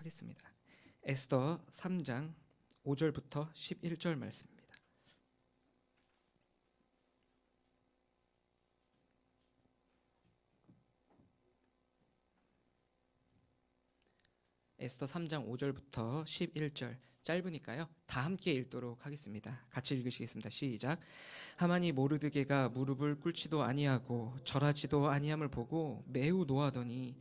하겠습니다. 에스더 3장 5절부터 11절 말씀입니다. 에스더 3장 5절부터 11절, 짧으니까요 다 함께 읽도록 하겠습니다. 같이 읽으시겠습니다. 시작. 하만이 모르드게가 무릎을 꿇지도 아니하고 절하지도 아니함을 보고 매우 노하더니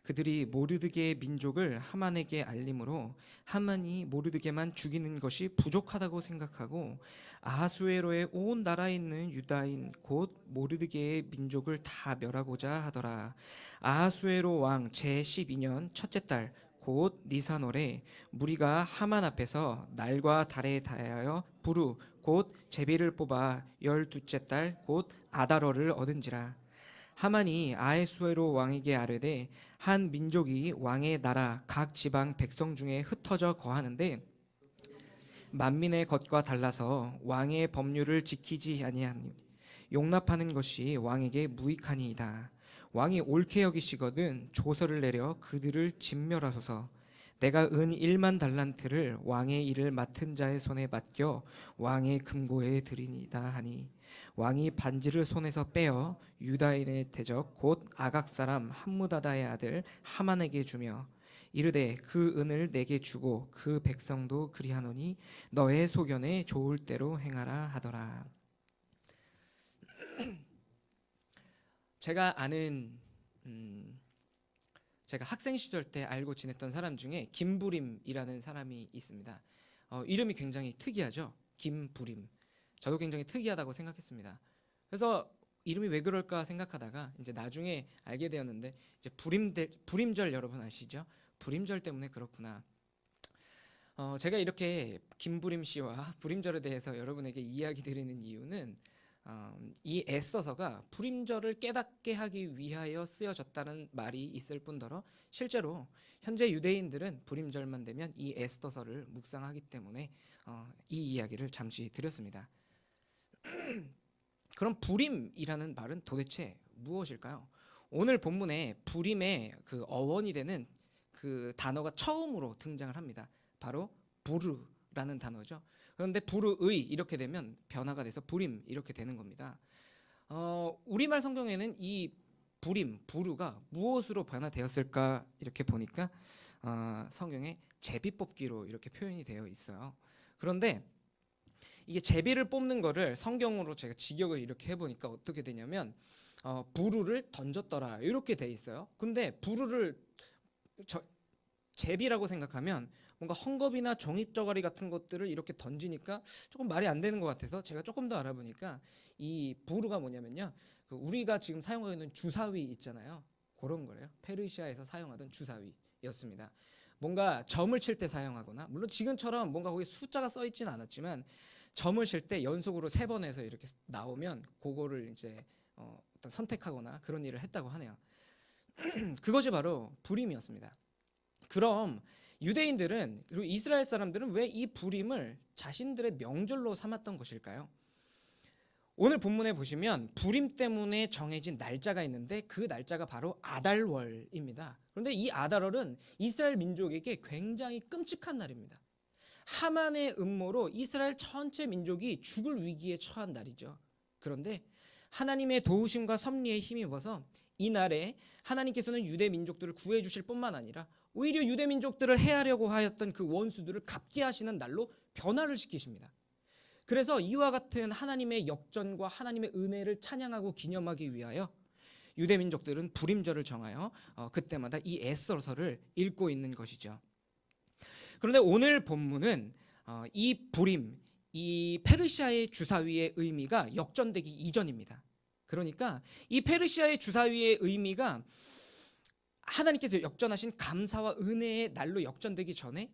그들이 모르드게의 민족을 하만에게 알림으로 하만이 모르드게만 죽이는 것이 부족하다고 생각하고 아하수에로의 온 나라에 있는 유다인 곧 모르드게의 민족을 다 멸하고자 하더라. 아하수에로 왕 제12년 첫째 달 곧 니산월에 무리가 하만 앞에서 날과 달에 다하여 부르 곧 제비를 뽑아 12째 달 곧 아달월을 얻은지라. 하만이 아하수에로 왕에게 아뢰되 한 민족이 왕의 나라 각 지방 백성 중에 흩어져 거하는데 만민의 것과 달라서 왕의 법률을 지키지 아니하니 용납하는 것이 왕에게 무익하니이다. 왕이 옳게 여기시거든 조서를 내려 그들을 진멸하소서. 내가 은 1만 달란트를 왕의 일을 맡은 자의 손에 맡겨 왕의 금고에 드리니이다 하니 왕이 반지를 손에서 빼어 유다인의 대적 곧 아각 사람 함무다다의 아들 하만에게 주며 이르되 그 은을 내게 주고 그 백성도 그리하노니 너의 소견에 좋을 대로 행하라 하더라. 제가 아는 제가 학생 시절 때 알고 지냈던 사람 중에 김부림이라는 사람이 있습니다. 이름이 굉장히 특이하죠. 김부림. 저도 굉장히 특이하다고 생각했습니다. 그래서 이름이 왜 그럴까 생각하다가 이제 나중에 알게 되었는데 이제 부림절 여러분 아시죠? 부림절 때문에 그렇구나. 제가 이렇게 김부림 씨와 부림절에 대해서 여러분에게 이야기 드리는 이유는 이 에스더서가 부림절을 깨닫게 하기 위하여 쓰여졌다는 말이 있을 뿐더러 실제로 현재 유대인들은 부림절만 되면 이 에스더서를 묵상하기 때문에 이 이야기를 잠시 드렸습니다. 그럼 부림이라는 말은 도대체 무엇일까요? 오늘 본문에 부림의 그 어원이 되는 그 단어가 처음으로 등장을 합니다. 바로 부르라는 단어죠. 그런데 부르의 이렇게 되면 변화가 돼서 부림 이렇게 되는 겁니다. 우리말 성경에는 이 부림, 부르가 무엇으로 변화되었을까 이렇게 보니까 성경에 제비 뽑기로 이렇게 표현이 되어 있어요. 그런데 이게 제비를 뽑는 거를 성경으로 제가 직역을 이렇게 해보니까 어떻게 되냐면 부르를 던졌더라 이렇게 돼 있어요. 근데 부르를 제비라고 생각하면 뭔가 헝겊이나 종잎저가리 같은 것들을 이렇게 던지니까 조금 말이 안 되는 것 같아서 제가 조금 더 알아보니까 이 부르가 뭐냐면요, 그 우리가 지금 사용하고 있는 주사위 있잖아요. 그런 거래요. 페르시아에서 사용하던 주사위였습니다. 뭔가 점을 칠 때 사용하거나, 물론 지금처럼 뭔가 거기 숫자가 써 있지는 않았지만 점을 칠 때 연속으로 3번 해서 이렇게 나오면 그거를 이제 어떤 선택하거나 그런 일을 했다고 하네요. 그것이 바로 부림이었습니다. 그럼 유대인들은 그리고 이스라엘 사람들은 왜 이 부림을 자신들의 명절로 삼았던 것일까요? 오늘 본문에 보시면 부림 때문에 정해진 날짜가 있는데 그 날짜가 바로 아달월입니다. 그런데 이 아달월은 이스라엘 민족에게 굉장히 끔찍한 날입니다. 하만의 음모로 이스라엘 전체 민족이 죽을 위기에 처한 날이죠. 그런데 하나님의 도우심과 섭리에 힘입어서 이 날에 하나님께서는 유대 민족들을 구해 주실 뿐만 아니라 오히려 유대 민족들을 해하려고 하였던 그 원수들을 갚게 하시는 날로 변화를 시키십니다. 그래서 이와 같은 하나님의 역전과 하나님의 은혜를 찬양하고 기념하기 위하여 유대 민족들은 부림절을 정하여 그때마다 이 에스더서를 읽고 있는 것이죠. 그런데 오늘 본문은 이 부림, 이 페르시아의 주사위의 의미가 역전되기 이전입니다. 그러니까 이 페르시아의 주사위의 의미가 하나님께서 역전하신 감사와 은혜의 날로 역전되기 전에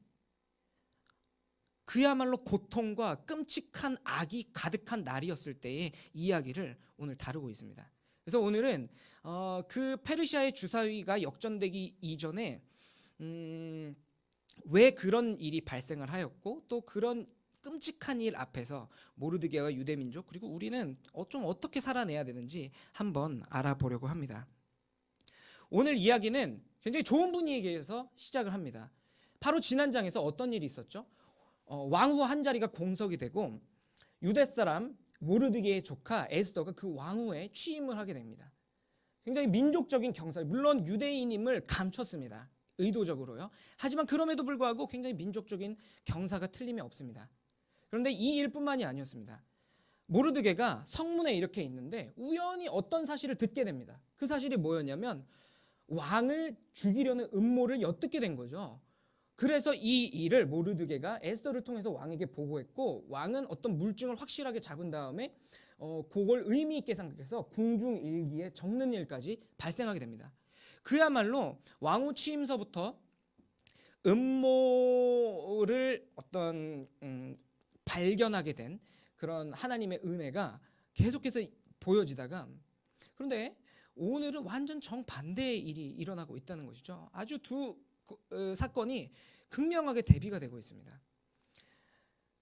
그야말로 고통과 끔찍한 악이 가득한 날이었을 때의 이야기를 오늘 다루고 있습니다. 그래서 오늘은 그 페르시아의 주사위가 역전되기 이전에 왜 그런 일이 발생을 하였고 또 그런 끔찍한 일 앞에서 모르드게와 유대민족 그리고 우리는 좀 어떻게 살아내야 되는지 한번 알아보려고 합니다. 오늘 이야기는 굉장히 좋은 분위기에서 시작을 합니다. 바로 지난 장에서 어떤 일이 있었죠? 왕후 한 자리가 공석이 되고 유대 사람 모르드게의 조카 에스더가 그 왕후에 취임을 하게 됩니다. 굉장히 민족적인 경사, 물론 유대인임을 감췄습니다. 의도적으로요. 하지만 그럼에도 불구하고 굉장히 민족적인 경사가 틀림이 없습니다. 그런데 이 일뿐만이 아니었습니다. 모르드게가 성문에 이렇게 있는데 우연히 어떤 사실을 듣게 됩니다. 그 사실이 뭐였냐면 왕을 죽이려는 음모를 엿듣게 된 거죠. 그래서 이 일을 모르드게가 에스더를 통해서 왕에게 보고했고, 왕은 어떤 물증을 확실하게 잡은 다음에 그걸 의미 있게 생각해서 궁중일기에 적는 일까지 발생하게 됩니다. 그야말로 왕후 취임서부터 음모를 발견하게 된 그런 하나님의 은혜가 계속해서 보여지다가, 그런데 오늘은 완전 정반대의 일이 일어나고 있다는 것이죠. 아주 두 사건이 극명하게 대비가 되고 있습니다.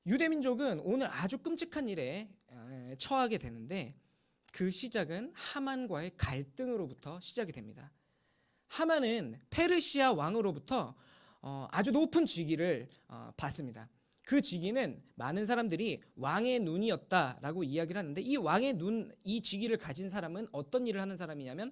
유대민족은 오늘 아주 끔찍한 일에 처하게 되는데, 그 시작은 하만과의 갈등으로부터 시작이 됩니다. 하만은 페르시아 왕으로부터 아주 높은 직위를 받습니다. 그 직위는 많은 사람들이 왕의 눈이었다라고 이야기를 하는데, 이 왕의 눈, 이 직위를 가진 사람은 어떤 일을 하는 사람이냐면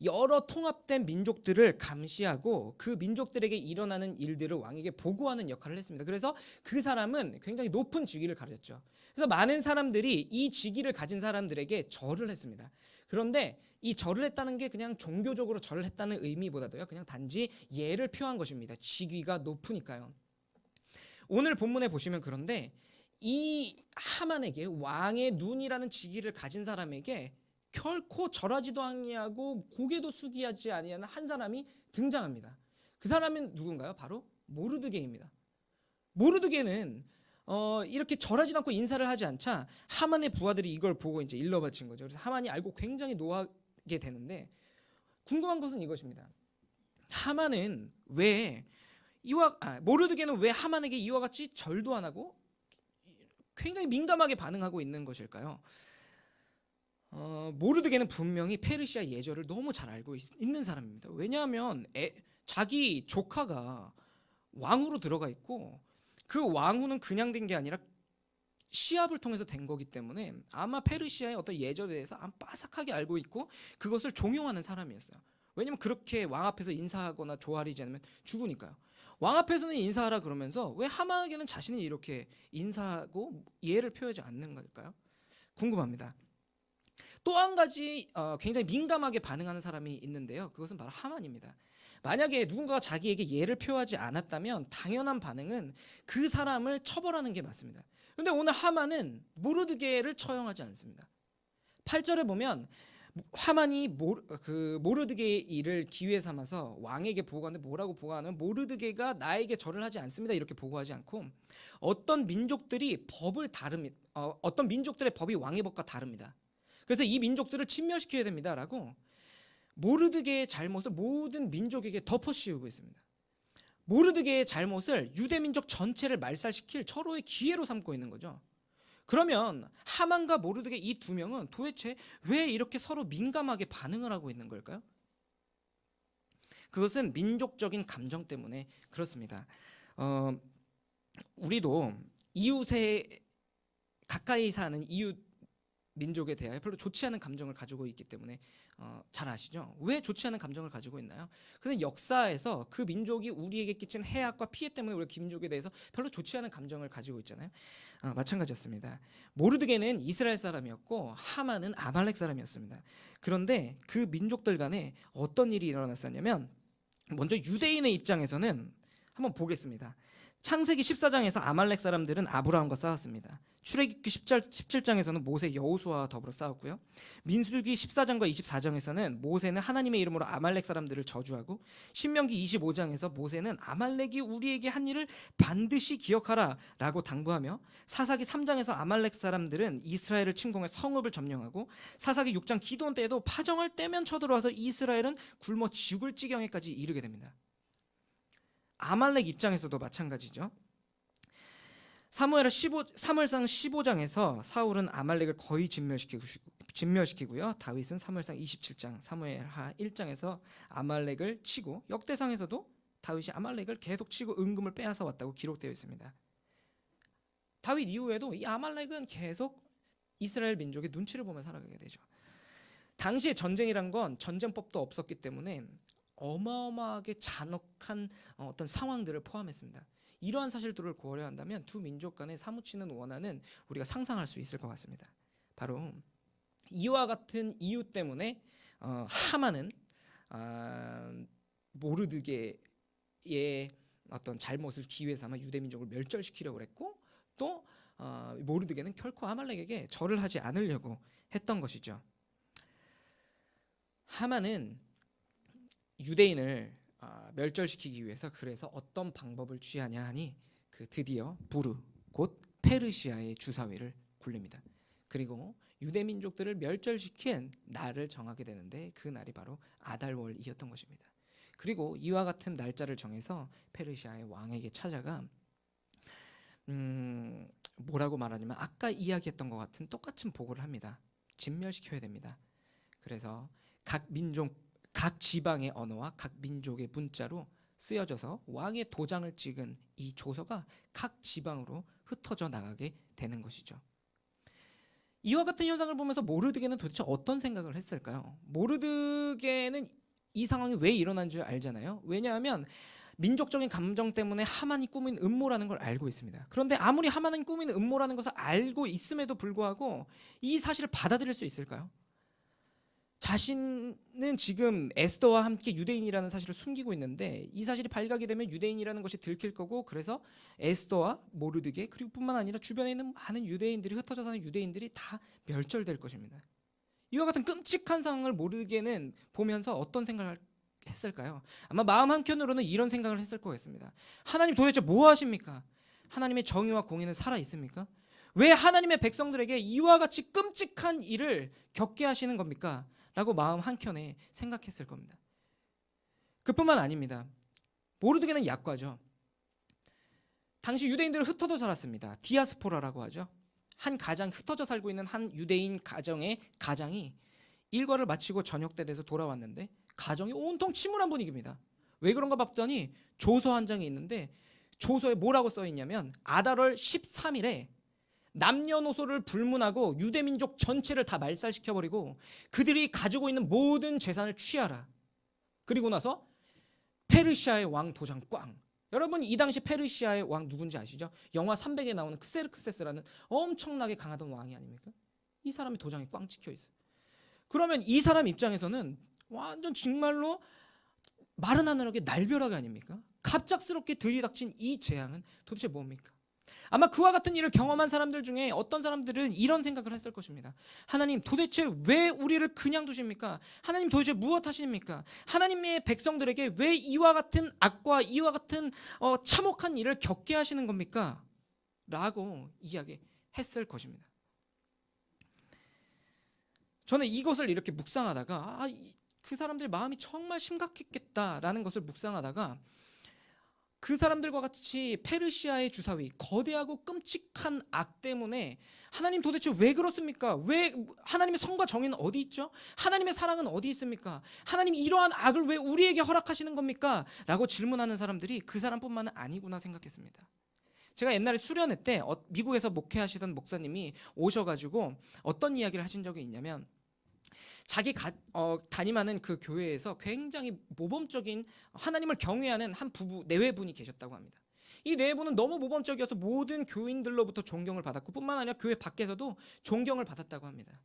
여러 통합된 민족들을 감시하고 그 민족들에게 일어나는 일들을 왕에게 보고하는 역할을 했습니다. 그래서 그 사람은 굉장히 높은 직위를 가졌죠. 그래서 많은 사람들이 이 직위를 가진 사람들에게 절을 했습니다. 그런데 이 절을 했다는 게 그냥 종교적으로 절을 했다는 의미보다도요, 그냥 단지 예를 표한 것입니다. 직위가 높으니까요. 오늘 본문에 보시면, 그런데 이 하만에게, 왕의 눈이라는 직위를 가진 사람에게 결코 절하지도 아니하고 고개도 숙이지 아니하는 한 사람이 등장합니다. 그 사람은 누군가요? 바로 모르드게입니다. 모르드게는 이렇게 절하지도 않고 인사를 하지 않자 하만의 부하들이 이걸 보고 이제 일러바친 거죠. 그래서 하만이 알고 굉장히 노하게 되는데, 궁금한 것은 이것입니다. 하만은 왜 모르드게는 왜 하만에게 이와 같이 절도 안 하고 굉장히 민감하게 반응하고 있는 것일까요? 모르드게는 분명히 페르시아 예절을 너무 잘 알고 있는 사람입니다. 왜냐하면 자기 조카가 왕으로 들어가 있고, 그 왕후는 그냥 된 게 아니라 시합을 통해서 된 거기 때문에 아마 페르시아의 어떤 예절에 대해서 빠삭하게 알고 있고 그것을 종용하는 사람이었어요. 왜냐하면 그렇게 왕 앞에서 인사하거나 조아리지 않으면 죽으니까요. 왕 앞에서는 인사하라 그러면서 왜 하만에게는 자신이 이렇게 인사하고 예를 표하지 않는 걸까요? 궁금합니다. 또 한 가지 굉장히 민감하게 반응하는 사람이 있는데요. 그것은 바로 하만입니다. 만약에 누군가가 자기에게 예를 표하지 않았다면 당연한 반응은 그 사람을 처벌하는 게 맞습니다. 그런데 오늘 하만은 모르드게를 처형하지 않습니다. 8절에 보면 하만이 모르드게의 일을 기회 삼아서 왕에게 보고하는데, 뭐라고 보고하는? 모르드게가 나에게 절을 하지 않습니다, 이렇게 보고하지 않고, 어떤 민족들의 법이 왕의 법과 다릅니다. 그래서 이 민족들을 침멸시켜야 됩니다라고 모르드게의 잘못을 모든 민족에게 덮어씌우고 있습니다. 모르드게의 잘못을 유대민족 전체를 말살시킬 철호의 기회로 삼고 있는 거죠. 그러면 하만과 모르드게 이 두 명은 도대체 왜 이렇게 서로 민감하게 반응을 하고 있는 걸까요? 그것은 민족적인 감정 때문에 그렇습니다. 우리도 이웃에 가까이 사는 이웃 민족에 대하여 별로 좋지 않은 감정을 가지고 있기 때문에 잘 아시죠? 왜 좋지 않은 감정을 가지고 있나요? 그는 역사에서 그 민족이 우리에게 끼친 해악과 피해 때문에 우리 그 민족에 대해서 별로 좋지 않은 감정을 가지고 있잖아요. 마찬가지였습니다. 모르드게는 이스라엘 사람이었고 하만은 아말렉 사람이었습니다. 그런데 그 민족들 간에 어떤 일이 일어났었냐면, 먼저 유대인의 입장에서는 한번 보겠습니다. 창세기 14장에서 아말렉 사람들은 아브라함과 싸웠습니다. 출애굽기 17장에서는 모세 여호수아와 더불어 싸웠고요. 민수기 14장과 24장에서는 모세는 하나님의 이름으로 아말렉 사람들을 저주하고, 신명기 25장에서 모세는 아말렉이 우리에게 한 일을 반드시 기억하라 라고 당부하며, 사사기 3장에서 아말렉 사람들은 이스라엘을 침공해 성읍을 점령하고, 사사기 6장 기드온 때에도 파정할 때면 쳐들어와서 이스라엘은 굶어 죽을 지경에까지 이르게 됩니다. 아말렉 입장에서도 마찬가지죠. 사무엘상 15장에서 사울은 아말렉을 거의 진멸시키고요. 다윗은 사무엘상 27장, 사무엘하 1장에서 아말렉을 치고, 역대상에서도 다윗이 아말렉을 계속 치고 은금을 빼앗아 왔다고 기록되어 있습니다. 다윗 이후에도 이 아말렉은 계속 이스라엘 민족의 눈치를 보며 살아가게 되죠. 당시에 전쟁이란 건 전쟁법도 없었기 때문에 어마어마하게 잔혹한 어떤 상황들을 포함했습니다. 이러한 사실들을 고려한다면 두 민족 간의 사무치는 원한은 우리가 상상할 수 있을 것 같습니다. 바로 이와 같은 이유 때문에 하만은 모르드게의 어떤 잘못을 기회 삼아 유대 민족을 멸절시키려고 했고, 또 모르드게는 결코 아말렉에게 절을 하지 않으려고 했던 것이죠. 하만은 유대인을 멸절시키기 위해서 그래서 어떤 방법을 취하냐 하니 드디어 부르 곧 페르시아의 주사위를 굴립니다. 그리고 유대 민족들을 멸절시킨 날을 정하게 되는데 그 날이 바로 아달월이었던 것입니다. 그리고 이와 같은 날짜를 정해서 페르시아의 왕에게 찾아가 뭐라고 말하냐면 아까 이야기했던 것 같은 똑같은 보고를 합니다. 진멸시켜야 됩니다. 그래서 각 민족, 각 지방의 언어와 각 민족의 문자로 쓰여져서 왕의 도장을 찍은 이 조서가 각 지방으로 흩어져 나가게 되는 것이죠. 이와 같은 현상을 보면서 모르드게는 도대체 어떤 생각을 했을까요? 모르드게는 이 상황이 왜 일어난 줄 알잖아요. 왜냐하면 민족적인 감정 때문에 하만이 꾸민 음모라는 걸 알고 있습니다. 그런데 아무리 하만이 꾸민 음모라는 것을 알고 있음에도 불구하고 이 사실을 받아들일 수 있을까요? 자신은 지금 에스더와 함께 유대인이라는 사실을 숨기고 있는데 이 사실이 발각이 되면 유대인이라는 것이 들킬 거고, 그래서 에스더와 모르드게 그리고 뿐만 아니라 주변에 있는 많은 유대인들이, 흩어져 사는 유대인들이 다 멸절될 것입니다. 이와 같은 끔찍한 상황을 모르드게는 보면서 어떤 생각을 했을까요? 아마 마음 한켠으로는 이런 생각을 했을 것 같습니다. 하나님 도대체 뭐 하십니까? 하나님의 정의와 공의는 살아 있습니까? 왜 하나님의 백성들에게 이와 같이 끔찍한 일을 겪게 하시는 겁니까? 라고 마음 한켠에 생각했을 겁니다. 그뿐만 아닙니다. 모르드게는 약과죠. 당시 유대인들은 흩어져 살았습니다. 디아스포라라고 하죠. 한 가장 흩어져 살고 있는 한 유대인 가정의 가장이 일과를 마치고 저녁 때 돼서 돌아왔는데 가정이 온통 침울한 분위기입니다. 왜 그런가 봤더니 조서 한 장이 있는데 조서에 뭐라고 써 있냐면 아달월 13일에 남녀노소를 불문하고 유대민족 전체를 다 말살시켜버리고 그들이 가지고 있는 모든 재산을 취하라. 그리고 나서 페르시아의 왕 도장 꽝. 여러분 이 당시 페르시아의 왕 누군지 아시죠? 영화 300에 나오는 크세르크세스라는 엄청나게 강하던 왕이 아닙니까? 이 사람의 도장이 꽝 찍혀 있어요. 그러면 이 사람 입장에서는 완전 정말로 마른 하늘에게 날벼락 아닙니까? 갑작스럽게 들이닥친 이 재앙은 도대체 뭡니까? 아마 그와 같은 일을 경험한 사람들 중에 어떤 사람들은 이런 생각을 했을 것입니다. 하나님 도대체 왜 우리를 그냥 두십니까? 하나님 도대체 무엇 하십니까? 하나님의 백성들에게 왜 이와 같은 악과 이와 같은 참혹한 일을 겪게 하시는 겁니까? 라고 이야기했을 것입니다. 저는 이것을 이렇게 묵상하다가 그 사람들의 마음이 정말 심각했겠다라는 것을 묵상하다가 그 사람들과 같이 페르시아의 주사위, 거대하고 끔찍한 악 때문에 하나님 도대체 왜 그렇습니까? 왜 하나님의 선과 정의는 어디 있죠? 하나님의 사랑은 어디 있습니까? 하나님 이러한 악을 왜 우리에게 허락하시는 겁니까? 라고 질문하는 사람들이 그 사람뿐만은 아니구나 생각했습니다. 제가 옛날에 수련회 때 미국에서 목회하시던 목사님이 오셔가지고 어떤 이야기를 하신 적이 있냐면 자기 담임하는 그 교회에서 굉장히 모범적인 하나님을 경외하는 한 부부 내외분이 계셨다고 합니다. 이 내외분은 너무 모범적이어서 모든 교인들로부터 존경을 받았고 뿐만 아니라 교회 밖에서도 존경을 받았다고 합니다.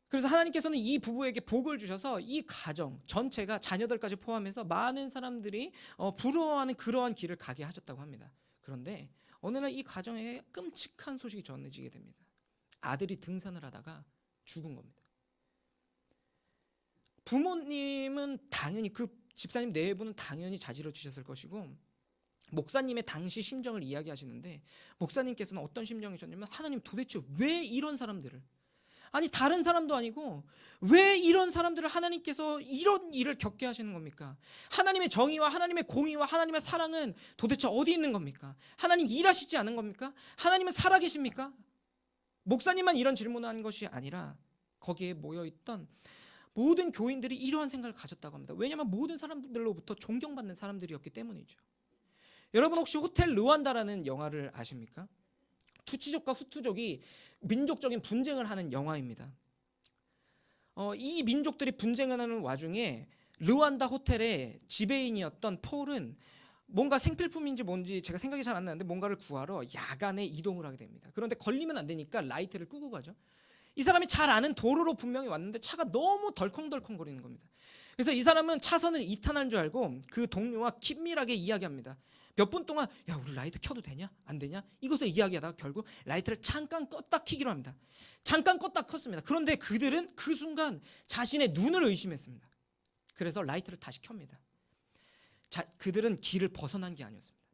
그래서 하나님께서는 이 부부에게 복을 주셔서 이 가정 전체가 자녀들까지 포함해서 많은 사람들이 부러워하는 그러한 길을 가게 하셨다고 합니다. 그런데 어느 날 이 가정에 끔찍한 소식이 전해지게 됩니다. 아들이 등산을 하다가 죽은 겁니다. 부모님은 당연히 그 집사님 내부는 당연히 자지러 주셨을 것이고 목사님의 당시 심정을 이야기하시는데 목사님께서는 어떤 심정이셨냐면 하나님 도대체 왜 이런 사람들을 아니 다른 사람도 아니고 왜 이런 사람들을 하나님께서 이런 일을 겪게 하시는 겁니까? 하나님의 정의와 하나님의 공의와 하나님의 사랑은 도대체 어디 있는 겁니까? 하나님 일하시지 않은 겁니까? 하나님은 살아계십니까? 목사님만 이런 질문을 한 것이 아니라 거기에 모여있던 모든 교인들이 이러한 생각을 가졌다고 합니다. 왜냐하면 모든 사람들로부터 존경받는 사람들이었기 때문이죠. 여러분 혹시 호텔 르완다라는 영화를 아십니까? 투치족과 후투족이 민족적인 분쟁을 하는 영화입니다. 이 민족들이 분쟁을 하는 와중에 르완다 호텔의 지배인이었던 폴은 뭔가 생필품인지 뭔지 제가 생각이 잘 안 나는데 뭔가를 구하러 야간에 이동을 하게 됩니다. 그런데 걸리면 안 되니까 라이트를 끄고 가죠. 이 사람이 잘 아는 도로로 분명히 왔는데 차가 너무 덜컹덜컹 거리는 겁니다. 그래서 이 사람은 차선을 이탄한 줄 알고 그 동료와 긴밀하게 이야기합니다. 몇 분 동안 야 우리 라이트 켜도 되냐 안 되냐 이것을 이야기하다가 결국 라이트를 잠깐 껐다 켜기로 합니다. 잠깐 껐다 켰습니다. 그런데 그들은 그 순간 자신의 눈을 의심했습니다. 그래서 라이트를 다시 켭니다. 그들은 길을 벗어난 게 아니었습니다.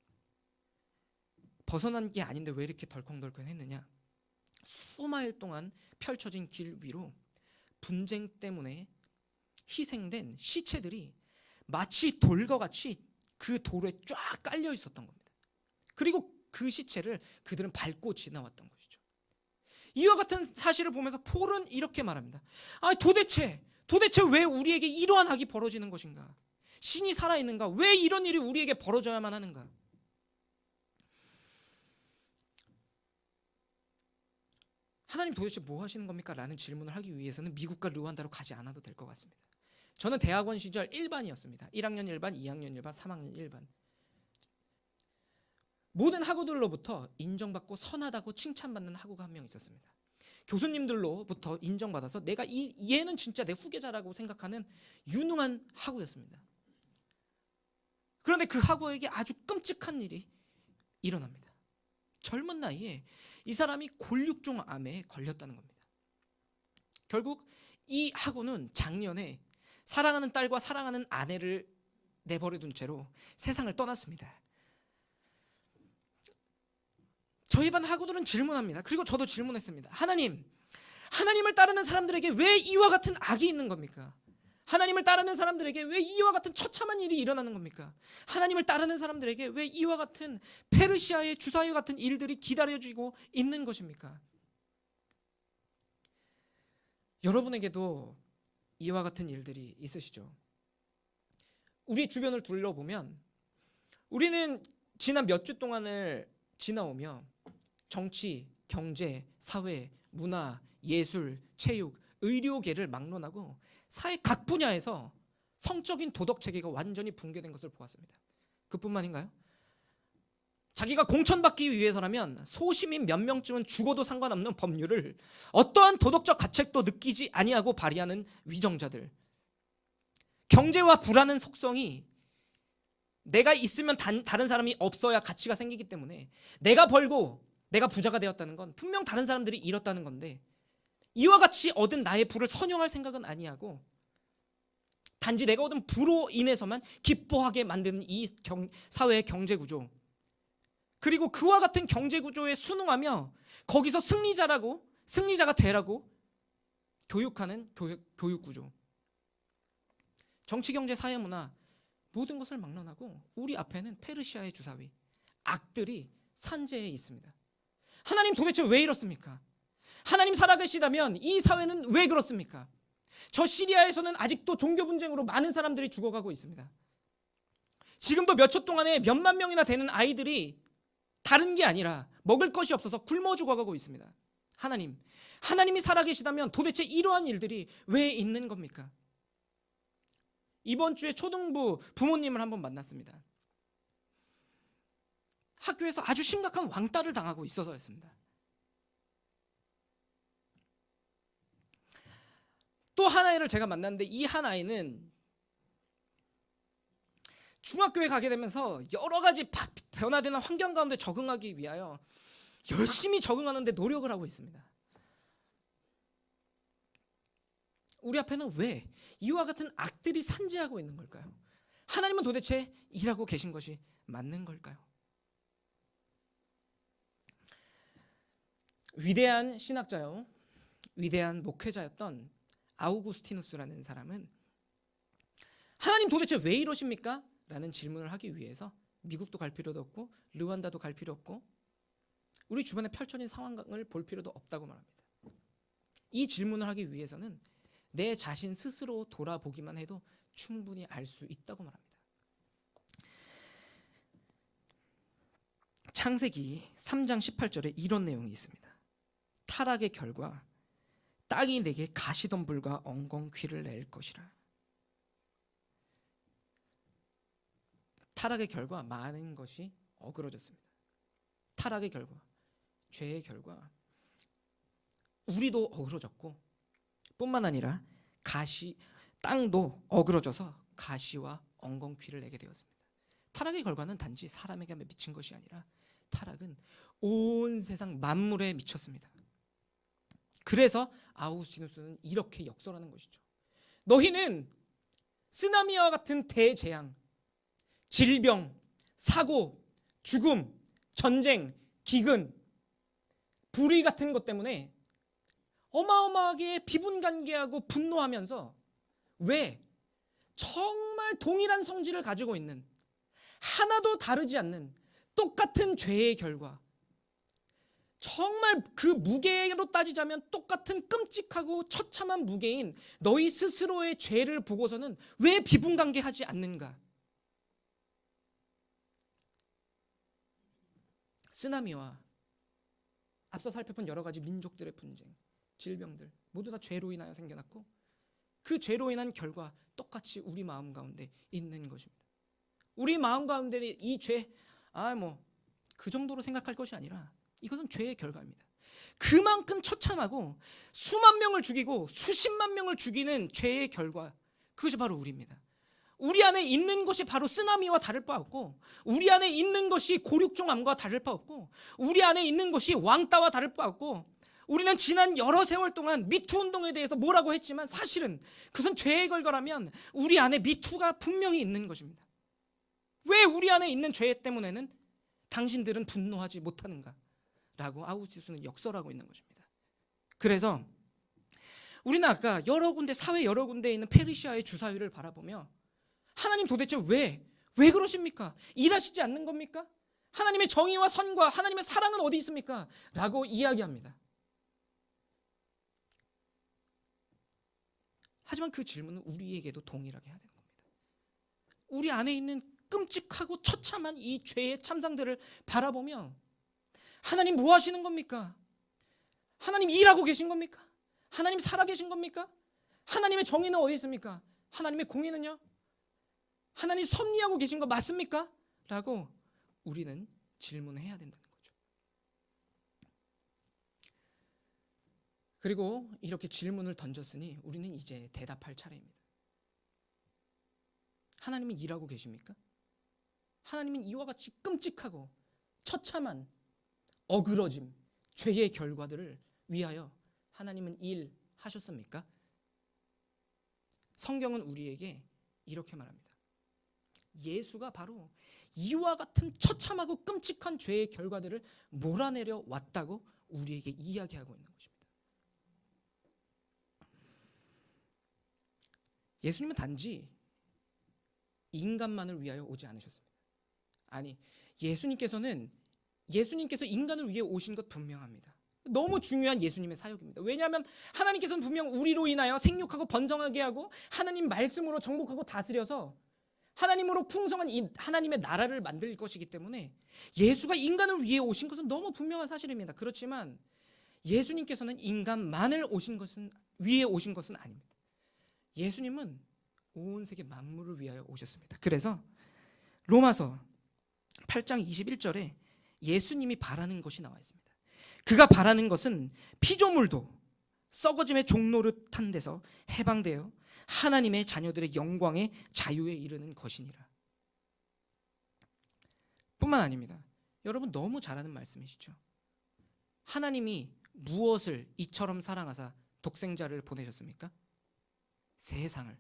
벗어난 게 아닌데 왜 이렇게 덜컹덜컹 했느냐. 수마일 동안 펼쳐진 길 위로 분쟁 때문에 희생된 시체들이 마치 돌과 같이 그 도로에 쫙 깔려 있었던 겁니다. 그리고 그 시체를 그들은 밟고 지나왔던 것이죠. 이와 같은 사실을 보면서 폴은 이렇게 말합니다. 도대체 왜 우리에게 이러한 악이 벌어지는 것인가? 신이 살아있는가? 왜 이런 일이 우리에게 벌어져야만 하는가? 하나님 도대체 뭐 하시는 겁니까? 라는 질문을 하기 위해서는 미국과 르완다로 가지 않아도 될 것 같습니다. 저는 대학원 시절 1반이었습니다. 1학년 1반, 2학년 1반, 3학년 1반. 모든 학우들로부터 인정받고 선하다고 칭찬받는 학우가 한 명 있었습니다. 교수님들로부터 인정받아서 내가 얘는 진짜 내 후계자라고 생각하는 유능한 학우였습니다. 그런데 그 학우에게 아주 끔찍한 일이 일어납니다. 젊은 나이에 이 사람이 골육종 암에 걸렸다는 겁니다. 결국 이 학우는 작년에 사랑하는 딸과 사랑하는 아내를 내버려둔 채로 세상을 떠났습니다. 저희 반 학우들은 질문합니다. 그리고 저도 질문했습니다. 하나님을 따르는 사람들에게 왜 이와 같은 악이 있는 겁니까? 하나님을 따르는 사람들에게 왜 이와 같은 처참한 일이 일어나는 겁니까? 하나님을 따르는 사람들에게 왜 이와 같은 페르시아의 주사위 같은 일들이 기다려지고 있는 것입니까? 여러분에게도 이와 같은 일들이 있으시죠? 우리 주변을 둘러보면 우리는 지난 몇 주 동안을 지나오며 정치, 경제, 사회, 문화, 예술, 체육, 의료계를 막론하고 사회 각 분야에서 성적인 도덕 체계가 완전히 붕괴된 것을 보았습니다. 그뿐만인가요? 자기가 공천받기 위해서라면 소시민 몇 명쯤은 죽어도 상관없는 법률을 어떠한 도덕적 가책도 느끼지 아니하고 발의하는 위정자들. 경제와 불안한 속성이 내가 있으면 다른 사람이 없어야 가치가 생기기 때문에 내가 벌고 내가 부자가 되었다는 건 분명 다른 사람들이 잃었다는 건데 이와 같이 얻은 나의 부를 선용할 생각은 아니하고 단지 내가 얻은 부로 인해서만 기뻐하게 만드는 이 사회의 경제구조, 그리고 그와 같은 경제구조에 순응하며 거기서 승리자가 되라고 교육하는 교육구조, 정치, 경제, 사회, 문화 모든 것을 막론하고 우리 앞에는 페르시아의 주사위, 악들이 산재해 있습니다. 하나님 도대체 왜 이렇습니까? 하나님 살아계시다면 이 사회는 왜 그렇습니까? 저 시리아에서는 아직도 종교 분쟁으로 많은 사람들이 죽어가고 있습니다. 지금도 몇 초 동안에 몇만 명이나 되는 아이들이 다른 게 아니라 먹을 것이 없어서 굶어 죽어가고 있습니다. 하나님이 살아계시다면 도대체 이러한 일들이 왜 있는 겁니까? 이번 주에 초등부 부모님을 한번 만났습니다. 학교에서 아주 심각한 왕따를 당하고 있어서였습니다. 또 한 아이를 제가 만났는데 이 한 아이는 중학교에 가게 되면서 여러 가지 변화되는 환경 가운데 적응하기 위하여 열심히 적응하는데 노력을 하고 있습니다. 우리 앞에는 왜 이와 같은 악들이 산재하고 있는 걸까요? 하나님은 도대체 일하고 계신 것이 맞는 걸까요? 위대한 신학자요, 위대한 목회자였던 아우구스티누스라는 사람은 하나님 도대체 왜 이러십니까? 라는 질문을 하기 위해서 미국도 갈 필요도 없고 르완다도 갈 필요 없고 우리 주변에 펼쳐진 상황을 볼 필요도 없다고 말합니다. 이 질문을 하기 위해서는 내 자신 스스로 돌아보기만 해도 충분히 알 수 있다고 말합니다. 창세기 3장 18절에 이런 내용이 있습니다. 타락의 결과 땅이 내게 가시덤불과 엉겅퀴를 낼 것이라. 타락의 결과 많은 것이 어그러졌습니다. 타락의 결과, 죄의 결과, 우리도 어그러졌고 뿐만 아니라 땅도 어그러져서 가시와 엉겅퀴를 내게 되었습니다. 타락의 결과는 단지 사람에게 미친 것이 아니라 타락은 온 세상 만물에 미쳤습니다. 그래서 아우구스티누스는 이렇게 역설하는 것이죠. 너희는 쓰나미와 같은 대재앙, 질병, 사고, 죽음, 전쟁, 기근, 불의 같은 것 때문에 어마어마하게 비분간개하고 분노하면서 왜 정말 동일한 성질을 가지고 있는 하나도 다르지 않는 똑같은 죄의 결과, 정말 그 무게로 따지자면 똑같은 끔찍하고 처참한 무게인 너희 스스로의 죄를 보고서는 왜 비분간개하지 않는가? 쓰나미와 앞서 살펴본 여러 가지 민족들의 분쟁, 질병들 모두 다 죄로 인하여 생겨났고 그 죄로 인한 결과 똑같이 우리 마음 가운데 있는 것입니다. 우리 마음 가운데 이 죄, 그 정도로 생각할 것이 아니라 이것은 죄의 결과입니다. 그만큼 처참하고 수만 명을 죽이고 수십만 명을 죽이는 죄의 결과, 그것이 바로 우리입니다. 우리 안에 있는 것이 바로 쓰나미와 다를 바 없고, 우리 안에 있는 것이 고륙종암과 다를 바 없고, 우리 안에 있는 것이 왕따와 다를 바 없고, 우리는 지난 여러 세월 동안 미투 운동에 대해서 뭐라고 했지만 사실은 그것은 죄의 결과라면 우리 안에 미투가 분명히 있는 것입니다. 왜 우리 안에 있는 죄 때문에는 당신들은 분노하지 못하는가? 라고 아우구스티누스는 역설하고 있는 것입니다. 그래서 우리는 아까 사회 여러 군데에 있는 페르시아의 주사위를 바라보며 하나님 도대체 왜 그러십니까? 일하시지 않는 겁니까? 하나님의 정의와 선과 하나님의 사랑은 어디 있습니까? 라고 이야기합니다. 하지만 그 질문은 우리에게도 동일하게 해야 되는 겁니다. 우리 안에 있는 끔찍하고 처참한 이 죄의 참상들을 바라보며 하나님 뭐 하시는 겁니까? 하나님 일하고 계신 겁니까? 하나님 살아계신 겁니까? 하나님의 정의는 어디 있습니까? 하나님의 공의는요? 하나님 섭리하고 계신 거 맞습니까? 라고 우리는 질문해야 된다는 거죠. 그리고 이렇게 질문을 던졌으니 우리는 이제 대답할 차례입니다. 하나님은 일하고 계십니까? 하나님은 이와 같이 끔찍하고 처참한 어그러짐, 죄의 결과들을 위하여 하나님은 일하셨습니까? 성경은 우리에게 이렇게 말합니다. 예수가 바로 이와 같은 처참하고 끔찍한 죄의 결과들을 몰아내려 왔다고 우리에게 이야기하고 있는 것입니다. 예수님은 단지 인간만을 위하여 오지 않으셨습니다. 아니, 예수님께서 인간을 위해 오신 것 분명합니다. 너무 중요한 예수님의 사역입니다. 왜냐하면 하나님께서는 분명 우리로 인하여 생육하고 번성하게 하고 하나님 말씀으로 정복하고 다스려서 하나님으로 풍성한 이 하나님의 나라를 만들 것이기 때문에 예수가 인간을 위해 오신 것은 너무 분명한 사실입니다. 그렇지만 예수님께서는 인간만을 위해 오신 것은 아닙니다. 예수님은 온 세계 만물을 위하여 오셨습니다. 그래서 로마서 8장 21절에 예수님이 바라는 것이 나와 있습니다. 그가 바라는 것은 피조물도 썩어짐의 종노릇한 데서 해방되어 하나님의 자녀들의 영광의 자유에 이르는 것이니라. 뿐만 아닙니다. 여러분 너무 잘 아는 말씀이시죠. 하나님이 무엇을 이처럼 사랑하사 독생자를 보내셨습니까? 세상을.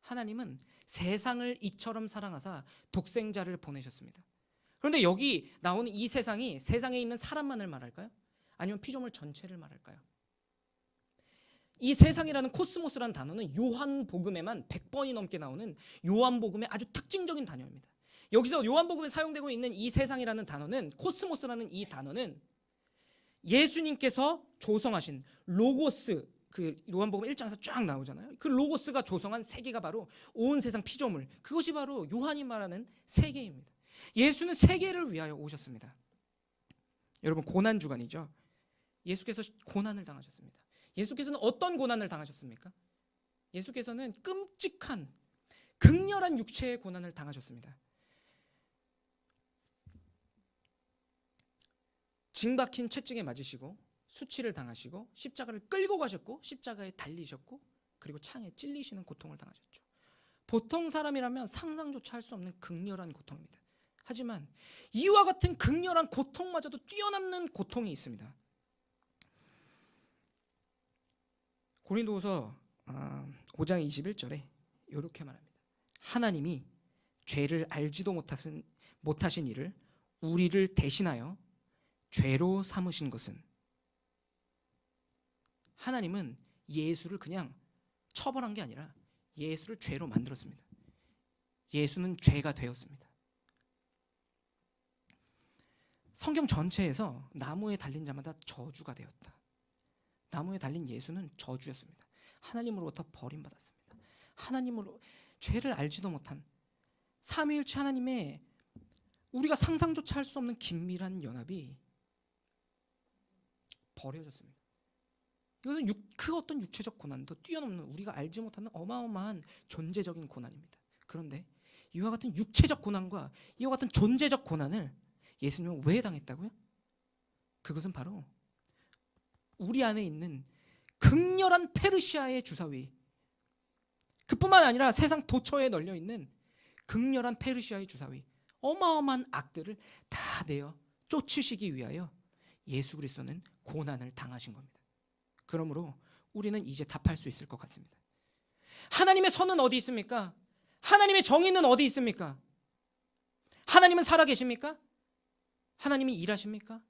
하나님은 세상을 이처럼 사랑하사 독생자를 보내셨습니다. 그런데 여기 나오는 이 세상이 세상에 있는 사람만을 말할까요? 아니면 피조물 전체를 말할까요? 이 세상이라는 코스모스라는 단어는 요한복음에만 100번이 넘게 나오는 요한복음의 아주 특징적인 단어입니다. 여기서 요한복음에 사용되고 있는 이 세상이라는 단어는, 코스모스라는 이 단어는 예수님께서 조성하신 로고스, 그 요한복음 1장에서 쫙 나오잖아요. 그 로고스가 조성한 세계가 바로 온 세상 피조물, 그것이 바로 요한이 말하는 세계입니다. 예수는 세계를 위하여 오셨습니다. 여러분, 고난 주간이죠. 예수께서 고난을 당하셨습니다. 예수께서는 어떤 고난을 당하셨습니까? 예수께서는 끔찍한 극렬한 육체의 고난을 당하셨습니다. 징박힌 채찍에 맞으시고 수치를 당하시고 십자가를 끌고 가셨고 십자가에 달리셨고 그리고 창에 찔리시는 고통을 당하셨죠. 보통 사람이라면 상상조차 할 수 없는 극렬한 고통입니다. 하지만 이와 같은 극렬한 고통마저도 뛰어넘는 고통이 있습니다. 고린도후서 5장 21절에 이렇게 말합니다. 하나님이 죄를 알지도 못하신 이를 우리를 대신하여 죄로 삼으신 것은, 하나님은 예수를 그냥 처벌한 게 아니라 예수를 죄로 만들었습니다. 예수는 죄가 되었습니다. 성경 전체에서 나무에 달린 자마다 저주가 되었다. 나무에 달린 예수는 저주였습니다. 하나님으로부터 버림받았습니다. 하나님으로 죄를 알지도 못한 삼위일체 하나님의 우리가 상상조차 할 수 없는 긴밀한 연합이 버려졌습니다. 이것은 그 어떤 육체적 고난도 뛰어넘는 우리가 알지 못하는 어마어마한 존재적인 고난입니다. 그런데 이와 같은 육체적 고난과 이와 같은 존재적 고난을 예수님은 왜 당했다고요? 그것은 바로 우리 안에 있는 극렬한 페르시아의 주사위, 그뿐만 아니라 세상 도처에 널려 있는 극렬한 페르시아의 주사위, 어마어마한 악들을 다 내어 쫓으시기 위하여 예수 그리스도는 고난을 당하신 겁니다. 그러므로 우리는 이제 답할 수 있을 것 같습니다. 하나님의 선은 어디 있습니까? 하나님의 정의는 어디 있습니까? 하나님은 살아계십니까? 하나님이 일하십니까?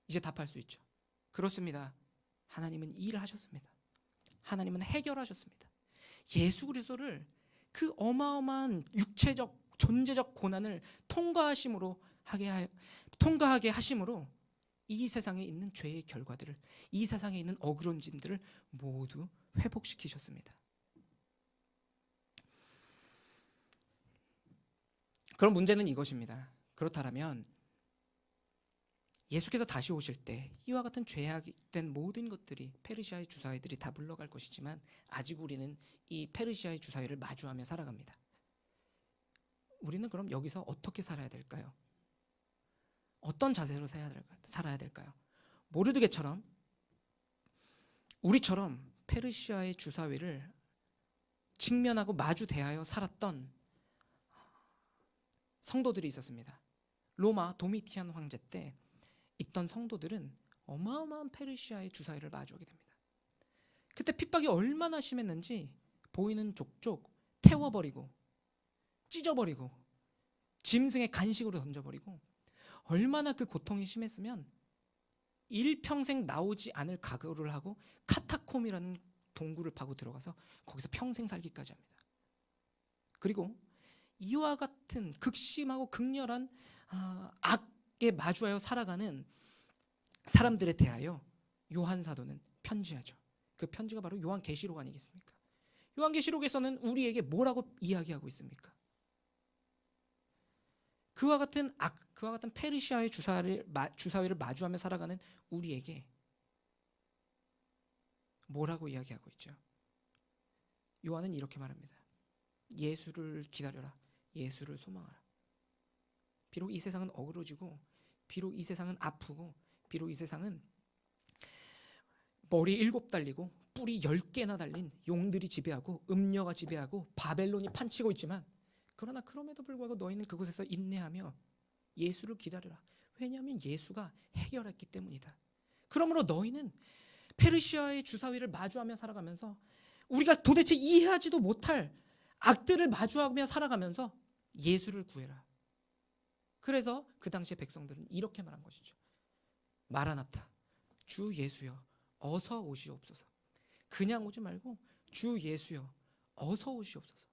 이제 답할 수 있죠. 그렇습니다. 하나님은 일하셨습니다. 하나님은 해결하셨습니다. 예수 그리스도를 그 어마어마한 육체적 존재적 고난을 통과하게 하심으로 이 세상에 있는 죄의 결과들을, 이 세상에 있는 어그론짐들을 모두 회복시키셨습니다. 그럼 문제는 이것입니다. 그렇다면 예수께서 다시 오실 때 이와 같은 죄악된 모든 것들이, 페르시아의 주사위들이 다 물러갈 것이지만 아직 우리는 이 페르시아의 주사위를 마주하며 살아갑니다. 우리는 그럼 여기서 어떻게 살아야 될까요? 어떤 자세로 살아야 될까요? 모르드게처럼, 우리처럼 페르시아의 주사위를 직면하고 마주 대하여 살았던 성도들이 있었습니다. 로마 도미티안 황제 때 있던 성도들은 어마어마한 페르시아의 주사위를 마주하게 됩니다. 그때 핍박이 얼마나 심했는지 보이는 족족 태워버리고 찢어버리고 짐승의 간식으로 던져버리고, 얼마나 그 고통이 심했으면 일평생 나오지 않을 각오를 하고 카타콤이라는 동굴을 파고 들어가서 거기서 평생 살기까지 합니다. 그리고 이와 같은 극심하고 극렬한 악에 마주하여 살아가는 사람들에 대하여 요한 사도는 편지하죠. 그 편지가 바로 요한계시록 아니겠습니까? 요한계시록에서는 우리에게 뭐라고 이야기하고 있습니까? 그와 같은 그와 같은 페르시아의 주사위를 마주하며 살아가는 우리에게 뭐라고 이야기하고 있죠? 요한은 이렇게 말합니다. 예수를 기다려라. 예수를 소망하라. 비록 이 세상은 어그러지고, 비록 이 세상은 아프고, 비록 이 세상은 머리 7 달리고 뿔이 10개나 달린 용들이 지배하고 음녀가 지배하고 바벨론이 판치고 있지만, 그러나 그럼에도 불구하고 너희는 그곳에서 인내하며 예수를 기다려라. 왜냐하면 예수가 해결했기 때문이다. 그러므로 너희는 페르시아의 주사위를 마주하며 살아가면서 우리가 도대체 이해하지도 못할 악들을 마주하며 살아가면서 예수를 구해라. 그래서 그 당시의 백성들은 이렇게 말한 것이죠. 마라나타, 주 예수여 어서 오시옵소서. 그냥 오지 말고 주 예수여 어서 오시옵소서.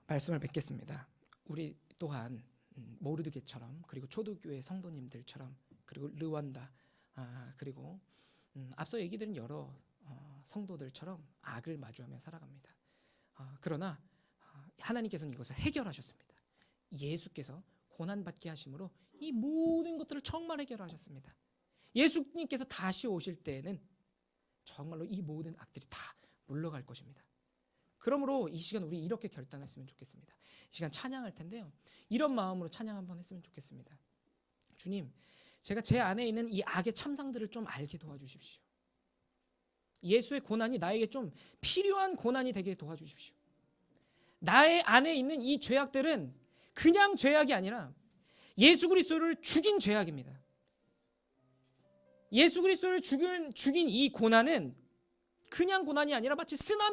말씀을 맺겠습니다. 우리 또한 모르드게처럼, 그리고 초대교회 성도님들처럼, 그리고 르완다, 그리고 앞서 얘기 드린 여러 성도들처럼 악을 마주하며 살아갑니다. 그러나 하나님께서는 이것을 해결하셨습니다. 예수께서 고난받게 하심으로 이 모든 것들을 정말 해결하셨습니다. 예수님께서 다시 오실 때에는 정말로 이 모든 악들이 다 물러갈 것입니다. 그러므로 이 시간 우리 이렇게 결단했으면 좋겠습니다. 이 시간 찬양할 텐데요, 이런 마음으로 찬양 한번 했으면 좋겠습니다. 주님, 제가 제 안에 있는 이 악의 참상들을 좀 알게 도와주십시오. 예수의 고난이 나에게 좀 필요한 고난이 되게 도와주십시오. 나의 안에 있는 이 죄악들은 그냥 죄악이 아니라 예수 그리스도를 죽인 죄악입니다. 예수 그리스도를 죽인 이 고난은 그냥 고난이 아니라 마치 쓰나미